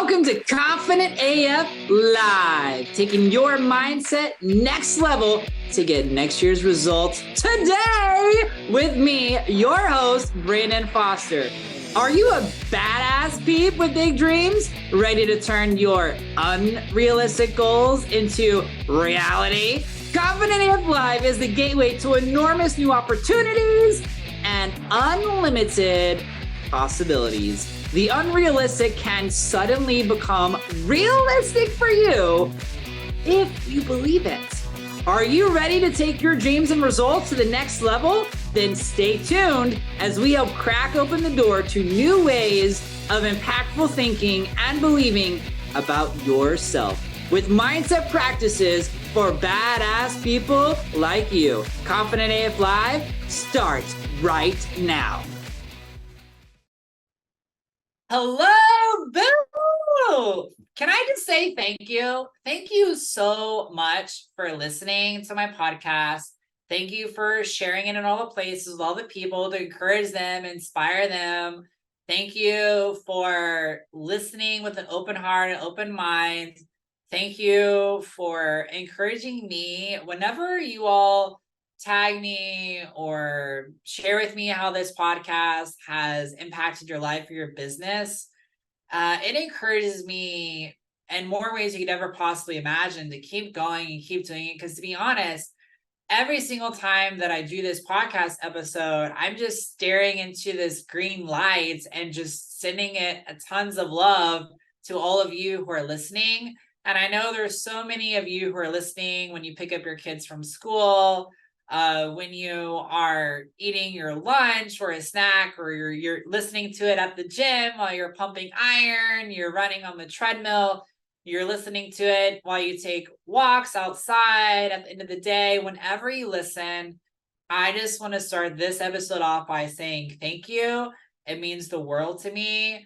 Welcome to Confident AF Live, taking your mindset next level to get next year's results today with me, your host, Brandon Foster. Are you a badass peep with big dreams, ready to turn your unrealistic goals into reality? Confident AF Live is the gateway to enormous new opportunities and unlimited possibilities. The unrealistic can suddenly become realistic for you if you believe it. Are you ready to take your dreams and results to the next level? Then stay tuned as we help crack open the door to new ways of impactful thinking and believing about yourself with mindset practices for badass people like you. Confident AF Live starts right now. Hello, Boo! Can I just say thank you? Thank you so much for listening to my podcast. Thank you for sharing it in all the places with all the people to encourage them, inspire them. Thank you for listening with an open heart and open mind. Thank you for encouraging me whenever you all tag me or share with me how this podcast has impacted your life or your business. It encourages me in more ways you could ever possibly imagine to keep going and keep doing it. Because to be honest, every single time that I do this podcast episode, I'm just staring into this green light and just sending it tons of love to all of you who are listening. And I know there's so many of you who are listening when you pick up your kids from school, when you are eating your lunch or a snack, or you're listening to it at the gym while you're pumping iron, you're running on the treadmill, you're listening to it while you take walks outside at the end of the day. Whenever you listen, I just want to start this episode off by saying thank you. It means the world to me.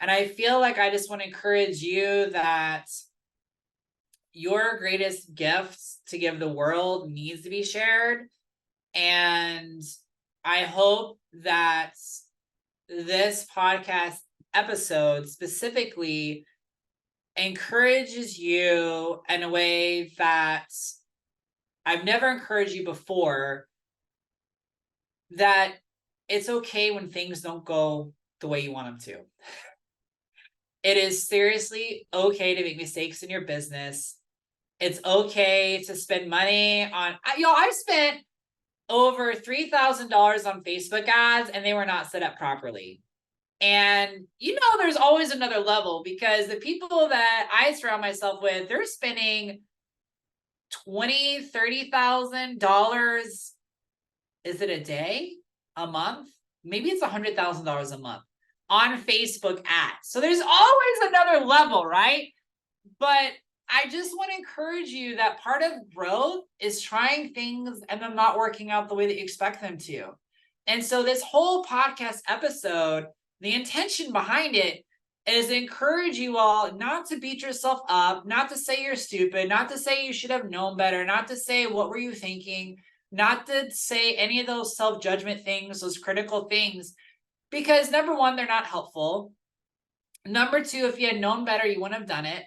And I feel like I just want to encourage you that your greatest gift to give the world needs to be shared. And I hope that this podcast episode specifically encourages you in a way that I've never encouraged you before, that it's okay when things don't go the way you want them to. It is seriously okay to make mistakes in your business. It's okay to spend money on, I've spent over $3,000 on Facebook ads and they were not set up properly. And there's always another level, because the people that I surround myself with, they're spending $20,000, $30,000. Is it a day? A month? Maybe it's $100,000 a month on Facebook ads. So there's always another level, right? But I just want to encourage you that part of growth is trying things and them not working out the way that you expect them to. And so this whole podcast episode, the intention behind it is to encourage you all not to beat yourself up, not to say you're stupid, not to say you should have known better, not to say what were you thinking, not to say any of those self-judgment things, those critical things, because number one, they're not helpful. Number two, if you had known better, you wouldn't have done it.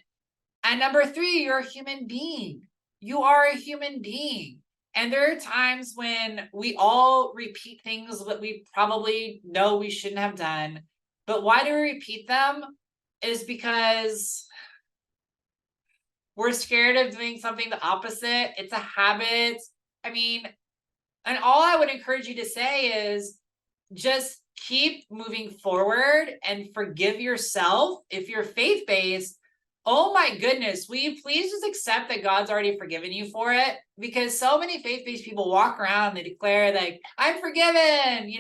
And number three, you're a human being. You are a human being. And there are times when we all repeat things that we probably know we shouldn't have done. But why do we repeat them? Is because we're scared of doing something the opposite. It's a habit. And all I would encourage you to say is just keep moving forward and forgive yourself. If you're faith-based, oh my goodness, will you please just accept that God's already forgiven you for it? Because so many faith-based people walk around, they declare like, I'm forgiven,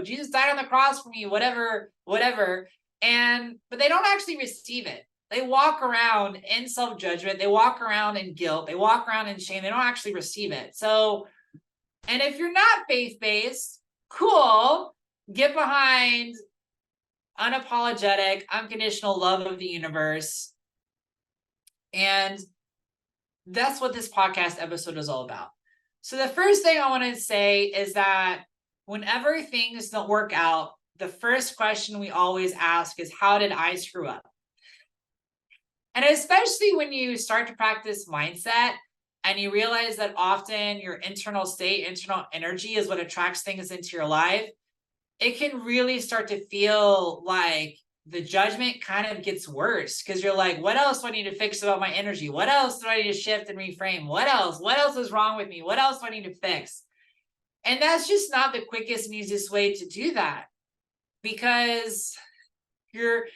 Jesus died on the cross for me, whatever. But they don't actually receive it. They walk around in self-judgment. They walk around in guilt. They walk around in shame. They don't actually receive it. So, and if you're not faith-based, cool, get behind unapologetic, unconditional love of the universe. And that's what this podcast episode is all about. So the first thing I want to say is that whenever things don't work out, the first question we always ask is, how did I screw up? And especially when you start to practice mindset and you realize that often your internal state, internal energy is what attracts things into your life, it can really start to feel like the judgment kind of gets worse because you're like, what else do I need to fix about my energy? What else do I need to shift and reframe? What else? What else is wrong with me? What else do I need to fix? And that's just not the quickest and easiest way to do that, because you're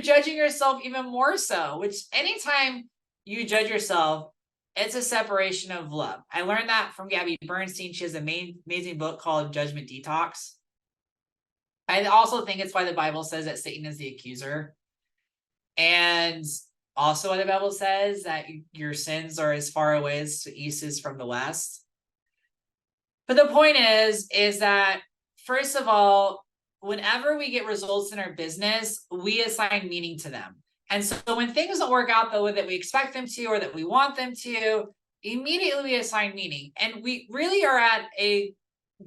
judging yourself even more so, which anytime you judge yourself, it's a separation of love. I learned that from Gabby Bernstein. She has an amazing book called Judgment Detox. I also think it's why the Bible says that Satan is the accuser. And also why the Bible says that your sins are as far away as the east is from the west. But the point is that, first of all, whenever we get results in our business, we assign meaning to them. And so when things don't work out the way that we expect them to or that we want them to, immediately we assign meaning. And we really are at a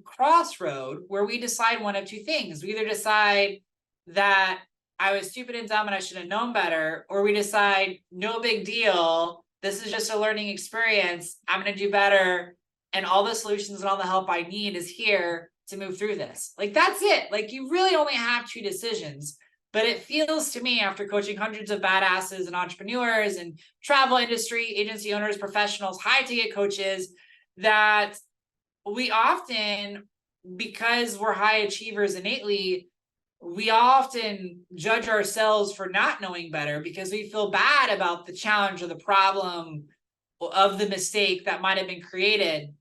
crossroad where we decide one of two things. We either decide that I was stupid and dumb and I should have known better, or we decide, no big deal, this is just a learning experience, I'm going to do better, and all the solutions and all the help I need is here to move through this. Like, that's it. Like, you really only have two decisions. But it feels to me, after coaching hundreds of badasses and entrepreneurs and travel industry, agency owners, professionals, high ticket coaches, that we often, because we're high achievers innately, we often judge ourselves for not knowing better because we feel bad about the challenge or the problem of the mistake that might have been created.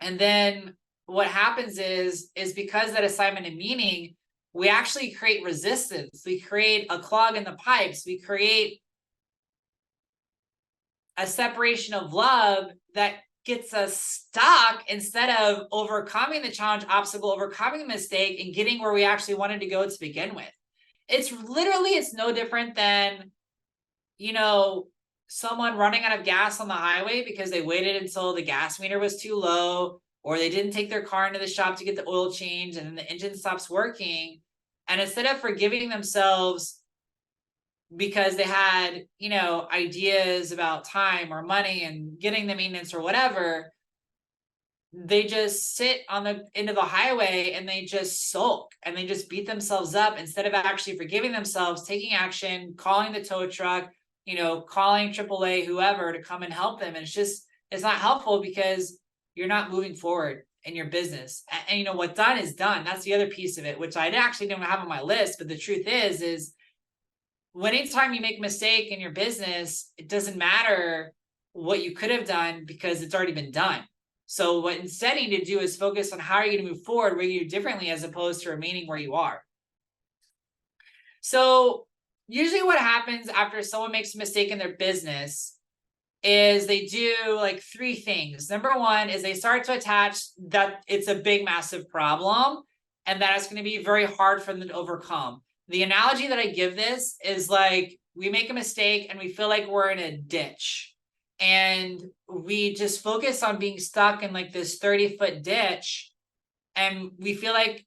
And then what happens is because that assignment of meaning, we actually create resistance. We create a clog in the pipes. We create a separation of love that gets us stuck instead of overcoming the challenge, obstacle, overcoming the mistake, and getting where we actually wanted to go to begin with. It's no different than, someone running out of gas on the highway because they waited until the gas meter was too low, or they didn't take their car into the shop to get the oil change, and then the engine stops working. And instead of forgiving themselves because they had, ideas about time or money and getting the maintenance or whatever, they just sit on the end of the highway and they just sulk and they just beat themselves up instead of actually forgiving themselves, taking action, calling the tow truck, calling AAA, whoever, to come and help them. And it's not helpful because you're not moving forward in your business. And what done is done. That's the other piece of it, which I actually don't have on my list. But the truth is when anytime you make a mistake in your business, it doesn't matter what you could have done because it's already been done. So what instead you need to do is focus on how are you going to move forward, what you do differently, as opposed to remaining where you are. So usually what happens after someone makes a mistake in their business is they do like three things. Number one is they start to attach that it's a big, massive problem and that it's going to be very hard for them to overcome. The analogy that I give this is like, we make a mistake and we feel like we're in a ditch and we just focus on being stuck in like this 30-foot ditch. And we feel like,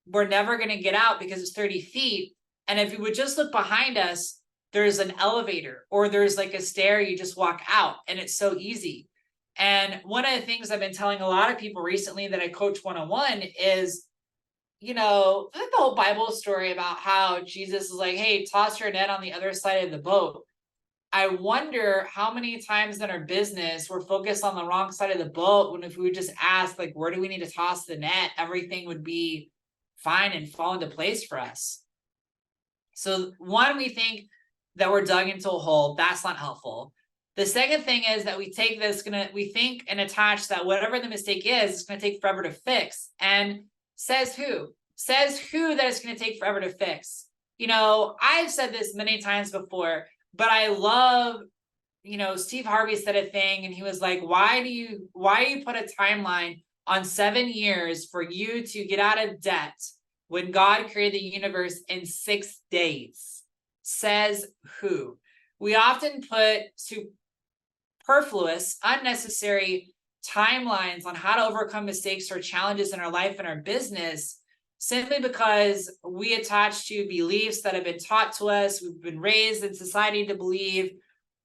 we're never going to get out because it's 30 feet. And if we would just look behind us, there's an elevator or there's like a stair, you just walk out and it's so easy. And one of the things I've been telling a lot of people recently that I coach one-on-one is, like the whole Bible story about how Jesus is like, hey, toss your net on the other side of the boat. I wonder how many times in our business we're focused on the wrong side of the boat, when if we would just ask, like, where do we need to toss the net, everything would be fine and fall into place for us. So one, we think that we're dug into a hole. That's not helpful. The second thing is that we take this, we think and attach that whatever the mistake is, it's going to take forever to fix. And says who that it's going to take forever to fix? I've said this many times before, but I love, Steve Harvey said a thing and he was like, why do you put a timeline on 7 years for you to get out of debt when God created the universe in 6 days? Says who? We often put superfluous, unnecessary timelines on how to overcome mistakes or challenges in our life and our business simply because we attach to beliefs that have been taught to us, we've been raised in society to believe,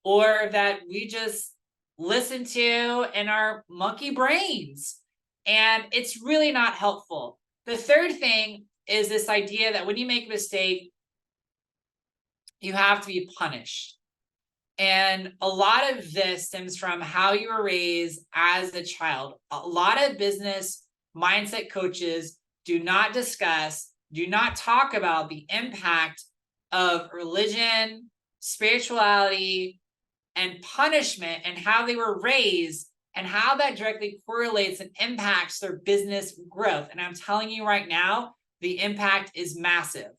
or that we just listen to in our monkey brains. And it's really not helpful. The third thing is this idea that when you make a mistake, you have to be punished. And a lot of this stems from how you were raised as a child. A lot of business mindset coaches do not discuss, do not talk about the impact of religion, spirituality, and punishment, and how they were raised, and how that directly correlates and impacts their business growth. And I'm telling you right now, the impact is massive.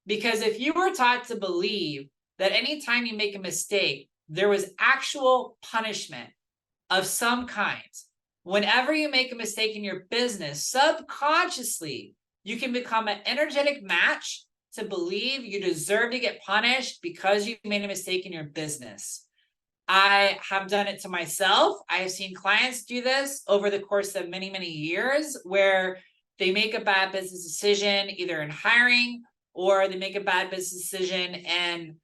Because if you were taught to believe that anytime you make a mistake, there was actual punishment of some kind, whenever you make a mistake in your business, subconsciously, you can become an energetic match to believe you deserve to get punished because you made a mistake in your business. I have done it to myself. I have seen clients do this over the course of many, many years, where they make a bad business decision, either in hiring, or they make a bad business decision and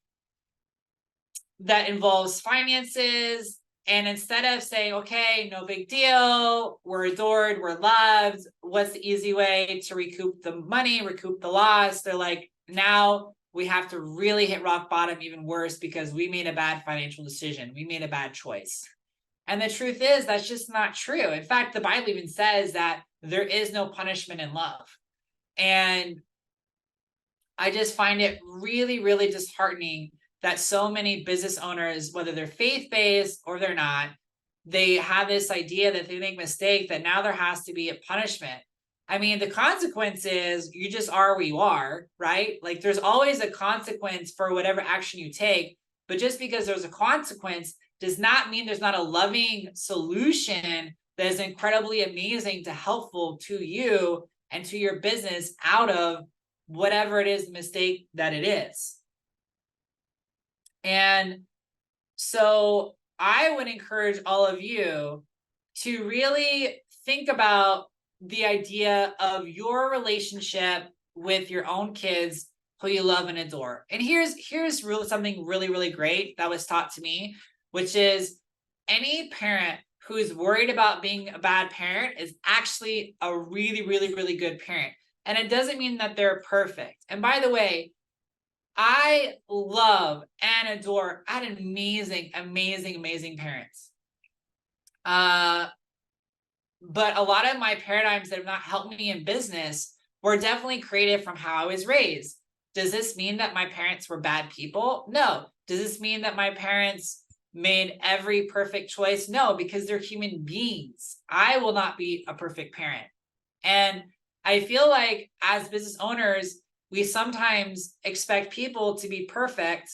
that involves finances. And instead of saying, okay, no big deal, we're adored, we're loved, what's the easy way to recoup the money, recoup the loss? They're like, now we have to really hit rock bottom, even worse, because we made a bad financial decision. We made a bad choice. And the truth is, that's just not true. In fact, the Bible even says that there is no punishment in love. And I just find it really, really disheartening that so many business owners, whether they're faith-based or they're not, they have this idea that they make a mistake, that now there has to be a punishment. I mean, the consequence is you just are where you are, right? Like there's always a consequence for whatever action you take, but just because there's a consequence does not mean there's not a loving solution that is incredibly amazing to helpful to you and to your business out of whatever it is, the mistake that it is. And so I would encourage all of you to really think about the idea of your relationship with your own kids who you love and adore. And here's really something really, really great that was taught to me, which is any parent who's worried about being a bad parent is actually a really, really, really good parent. And it doesn't mean that they're perfect. And by the way, I love and adore, I had amazing, amazing, amazing parents. But a lot of my paradigms that have not helped me in business were definitely created from how I was raised. Does this mean that my parents were bad people? No. Does this mean that my parents made every perfect choice? No, because they're human beings. I will not be a perfect parent. And I feel like as business owners, we sometimes expect people to be perfect.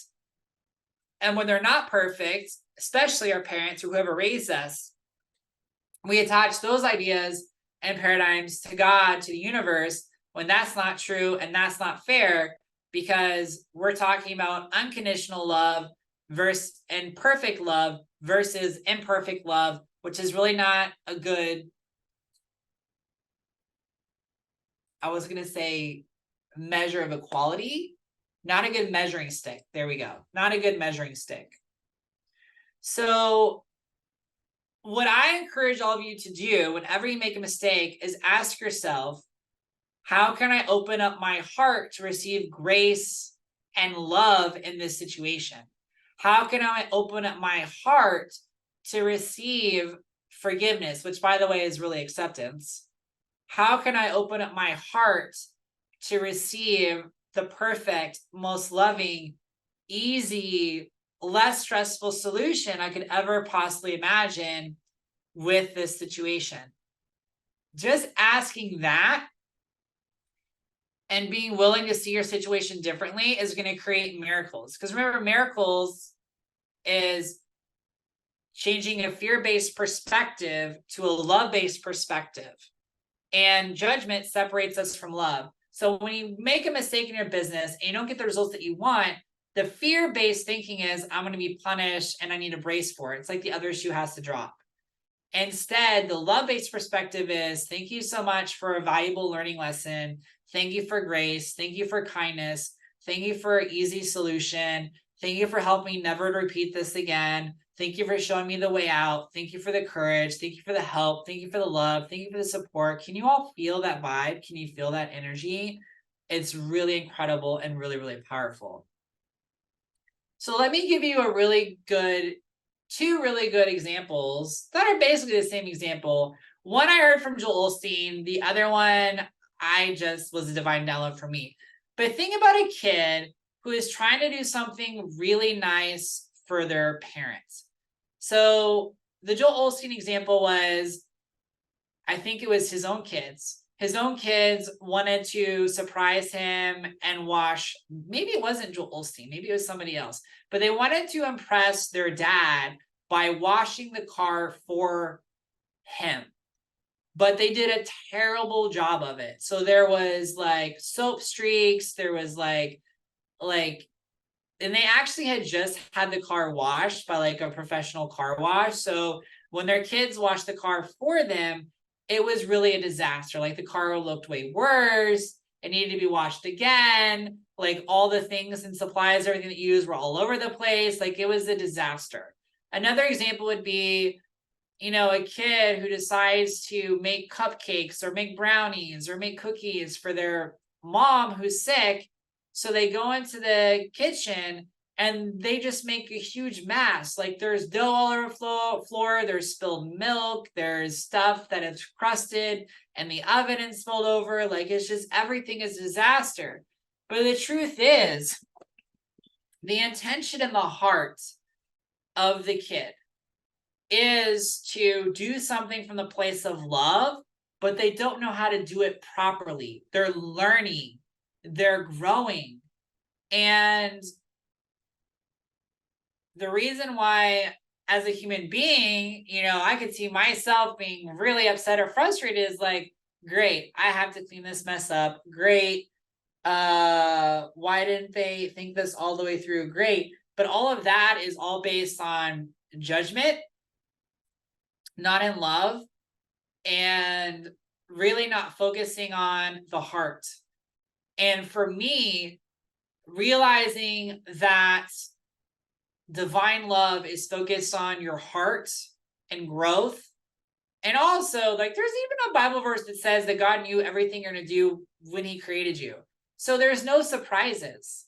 And when they're not perfect, especially our parents or whoever raised us, we attach those ideas and paradigms to God, to the universe, when that's not true and that's not fair, because we're talking about unconditional love versus and perfect love versus imperfect love, which is really not a good, I was going to say, measure of equality, not a good measuring stick. There we go. Not a good measuring stick. So what I encourage all of you to do whenever you make a mistake is ask yourself, how can I open up my heart to receive grace and love in this situation? How can I open up my heart to receive forgiveness, which by the way is really acceptance? How can I open up my heart to receive the perfect, most loving, easy, less stressful solution I could ever possibly imagine with this situation? Just asking that and being willing to see your situation differently is going to create miracles. Because remember, miracles is changing a fear-based perspective to a love-based perspective. And judgment separates us from love. So when you make a mistake in your business and you don't get the results that you want, the fear-based thinking is, I'm going to be punished and I need a brace for it. It's like the other shoe has to drop. Instead, the love-based perspective is, thank you so much for a valuable learning lesson. Thank you for grace. Thank you for kindness. Thank you for an easy solution. Thank you for helping me never to repeat this again. Thank you for showing me the way out. Thank you for the courage. Thank you for the help. Thank you for the love. Thank you for the support. Can you all feel that vibe? Can you feel that energy? It's really incredible and really, really powerful. So let me give you two really good examples that are basically the same example. One I heard from Joel Osteen. The other one I just was a divine download for me. But think about a kid who is trying to do something really nice for their parents. So the Joel Osteen example was, I think it was his own kids. His own kids wanted to surprise him and wash. Maybe it wasn't Joel Osteen. Maybe it was somebody else. But they wanted to impress their dad by washing the car for him. But they did a terrible job of it. So there was like soap streaks. There was like, and they actually had just had the car washed by like a professional car wash. So when their kids washed the car for them, it was really a disaster. Like the car looked way worse. It needed to be washed again. Like all the things and supplies, everything that you used were all over the place. Like it was a disaster. Another example would be, a kid who decides to make cupcakes or make brownies or make cookies for their mom who's sick. So they go into the kitchen and they just make a huge mess. Like there's dough all over the floor, there's spilled milk, there's stuff that is crusted and the oven and spilled over. Like it's just, everything is a disaster. But the truth is, the intention in the heart of the kid is to do something from the place of love, but they don't know how to do it properly. They're learning, they're growing. And the reason why, as a human being, I could see myself being really upset or frustrated is like, great, I have to clean this mess up. Great. Why didn't they think this all the way through? Great. But all of that is all based on judgment, not in love, and really not focusing on the heart. And for me, realizing that divine love is focused on your heart and growth. And also, like, there's even a Bible verse that says that God knew everything you're going to do when he created you. So there's no surprises,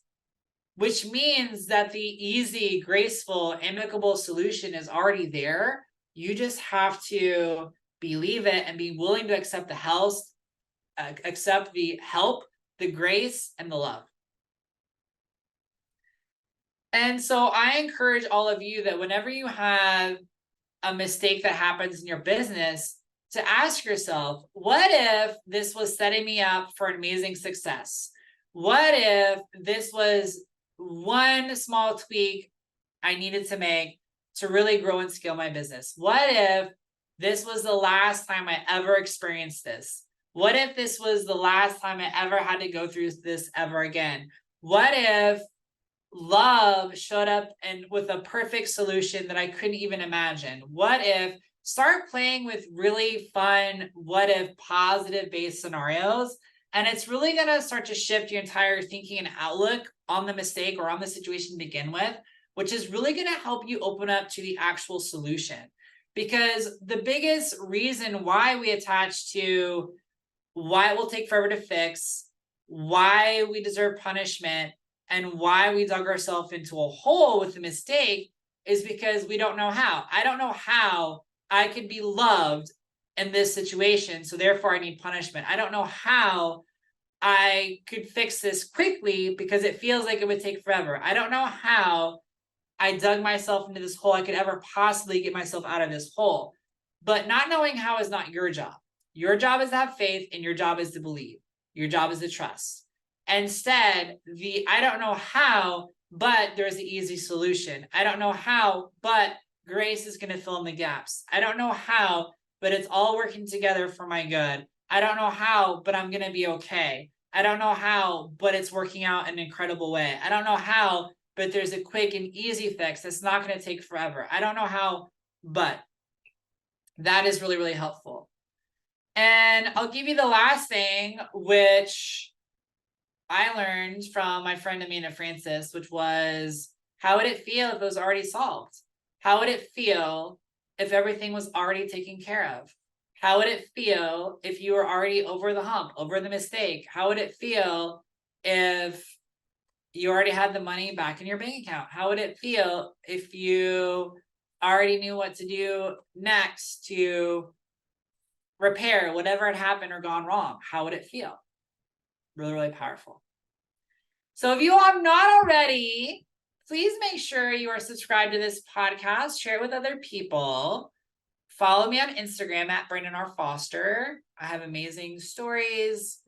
which means that the easy, graceful, amicable solution is already there. You just have to believe it and be willing to accept the help, the grace, and the love. And so I encourage all of you that whenever you have a mistake that happens in your business, to ask yourself, what if this was setting me up for amazing success? What if this was one small tweak I needed to make to really grow and scale my business? What if this was the last time I ever experienced this? What if this was the last time I ever had to go through this ever again? What if love showed up and with a perfect solution that I couldn't even imagine? What if, start playing with really fun, what if positive based scenarios, and it's really going to start to shift your entire thinking and outlook on the mistake or on the situation to begin with, which is really going to help you open up to the actual solution. Because the biggest reason why we attach to why it will take forever to fix, why we deserve punishment, and why we dug ourselves into a hole with a mistake is because we don't know how. I don't know how I could be loved in this situation, so therefore I need punishment. I don't know how I could fix this quickly because it feels like it would take forever. I don't know how I dug myself into this hole I could ever possibly get myself out of this hole. But not knowing how is not your job. Your job is to have faith, and your job is to believe. Your job is to trust. Instead, I don't know how, but there's the easy solution. I don't know how, but grace is going to fill in the gaps. I don't know how, but it's all working together for my good. I don't know how, but I'm going to be okay. I don't know how, but it's working out in an incredible way. I don't know how, but there's a quick and easy fix that's not going to take forever. I don't know how, but That is really, really helpful. And I'll give you the last thing, which I learned from my friend Amanda Francis, which was, how would it feel if it was already solved? How would it feel if everything was already taken care of? How would it feel if you were already over the hump, over the mistake? How would it feel if you already had the money back in your bank account? How would it feel if you already knew what to do next to repair whatever had happened or gone wrong? How would it feel? Really, really powerful. So if you have not already, please make sure you are subscribed to this podcast, share it with other people. Follow me on Instagram at Brandon R. Foster. I have amazing stories,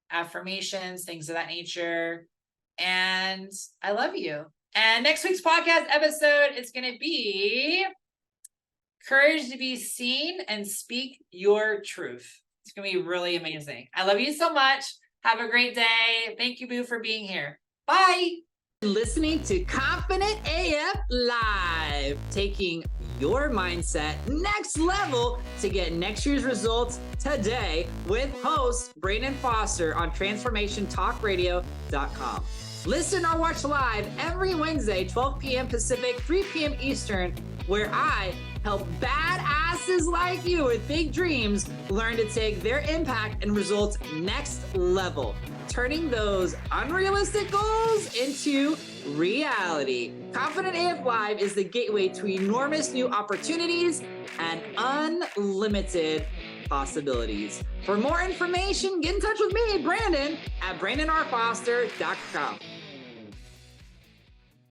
affirmations, things of that nature. And I love you. And next week's podcast episode is going to be Courage to be Seen and Speak Your Truth. It's going to be really amazing. I love you so much. Have a great day. Thank you, Boo, for being here. Bye. Listening to Confident AF Live, taking your mindset next level to get next year's results today with host Brandon Foster on transformationtalkradio.com. Listen or watch live every Wednesday, 12 p.m. Pacific, 3 p.m. Eastern, where I help badasses like you with big dreams learn to take their impact and results next level, turning those unrealistic goals into reality. Confident AF Live is the gateway to enormous new opportunities and unlimited possibilities. For more information, get in touch with me, Brandon, at brandonrfoster.com.